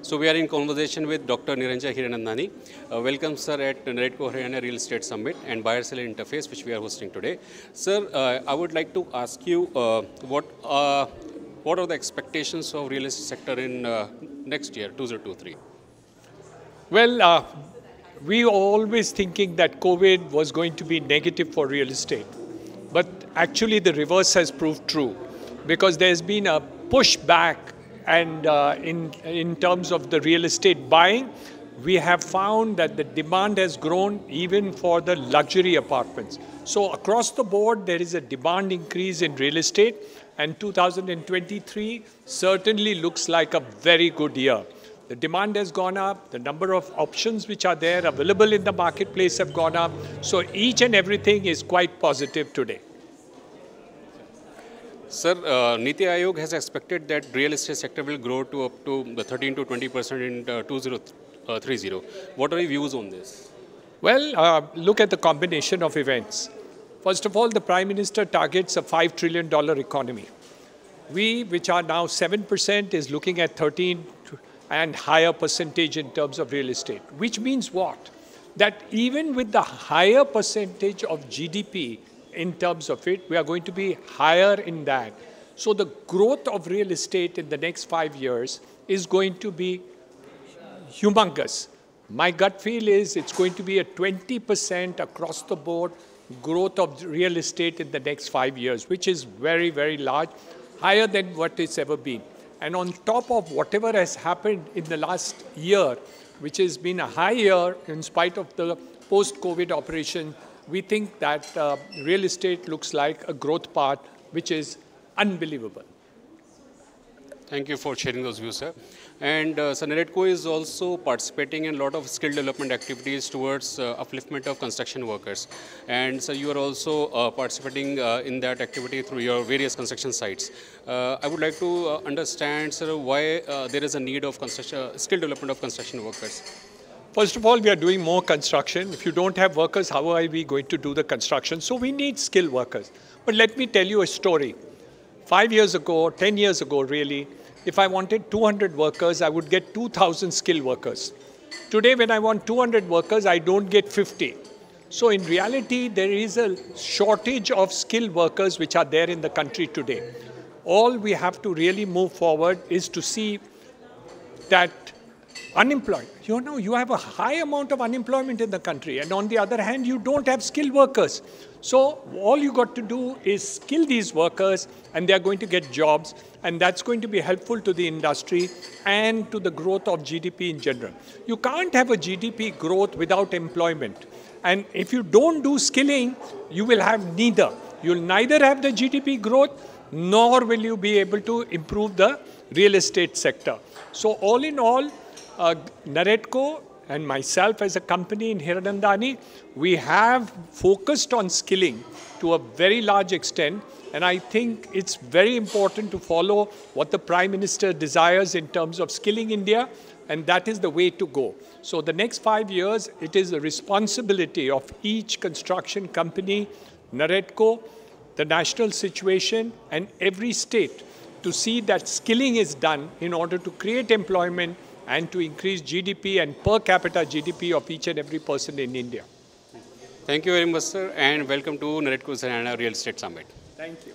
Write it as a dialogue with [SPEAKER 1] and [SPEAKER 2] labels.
[SPEAKER 1] So we are in conversation with Dr. Niranjan Hiranandani. Welcome, sir, at NAREDCO Haryana Real Estate Summit and Buyer-Seller Interface, which we are hosting today. Sir, I would like to ask you what are the expectations of real estate sector in next year, 2023?
[SPEAKER 2] Well, we were always thinking that COVID was going to be negative for real estate. But actually the reverse has proved true because there's been a pushback and in terms of the real estate buying, we have found that the demand has grown even for the luxury apartments. So across the board, there is a demand increase in real estate, and 2023 certainly looks like a very good year. The demand has gone up, the number of options which are there available in the marketplace have gone up. So each and everything is quite positive today.
[SPEAKER 1] Sir, Niti Aayog has expected that real estate sector will grow to up to the 13 to 20% in 2030. What are your views on this?
[SPEAKER 2] Well, look at the combination of events. First of all, the Prime Minister targets a $5 trillion economy. We, which are now 7%, is looking at 13 and higher percentage in terms of real estate, which means what? That even with the higher percentage of GDP in terms of it, we are going to be higher in that. So the growth of real estate in the next 5 years is going to be humongous. My gut feel is it's going to be a 20% across the board growth of real estate in the next 5 years, which is very, very large, higher than what it's ever been. And on top of whatever has happened in the last year, which has been a high year in spite of the post-COVID operation, we think that real estate looks like a growth path which is unbelievable.
[SPEAKER 1] Thank you for sharing those views, sir. And so NAREDCO is also participating in a lot of skill development activities towards upliftment of construction workers. And so you are also participating in that activity through your various construction sites. I would like to understand, sir, why there is a need of skill development of construction workers.
[SPEAKER 2] First of all, we are doing more construction. If you don't have workers, how are we going to do the construction? So we need skilled workers. But let me tell you a story. 5 years ago, 10 years ago really, if I wanted 200 workers, I would get 2,000 skilled workers. Today, when I want 200 workers, I don't get 50. So in reality, there is a shortage of skilled workers which are there in the country today. All we have to really move forward is to see that unemployed. You know, you have a high amount of unemployment in the country, and on the other hand, you don't have skilled workers. So all you got to do is skill these workers, and they're going to get jobs, and that's going to be helpful to the industry and to the growth of GDP in general. You can't have a GDP growth without employment. And if you don't do skilling, you will have neither. You'll neither have the GDP growth, nor will you be able to improve the real estate sector. So all in all, NAREDCO and myself as a company in Hiranandani, we have focused on skilling to a very large extent, and I think it's very important to follow what the Prime Minister desires in terms of skilling India, and that is the way to go. So the next 5 years, it is the responsibility of each construction company, NAREDCO, the national situation, and every state to see that skilling is done in order to create employment and to increase GDP and per capita GDP of each and every person in India.
[SPEAKER 1] Thank you very much, sir, and welcome to NAREDCO's Haryana Real Estate Summit.
[SPEAKER 2] Thank you.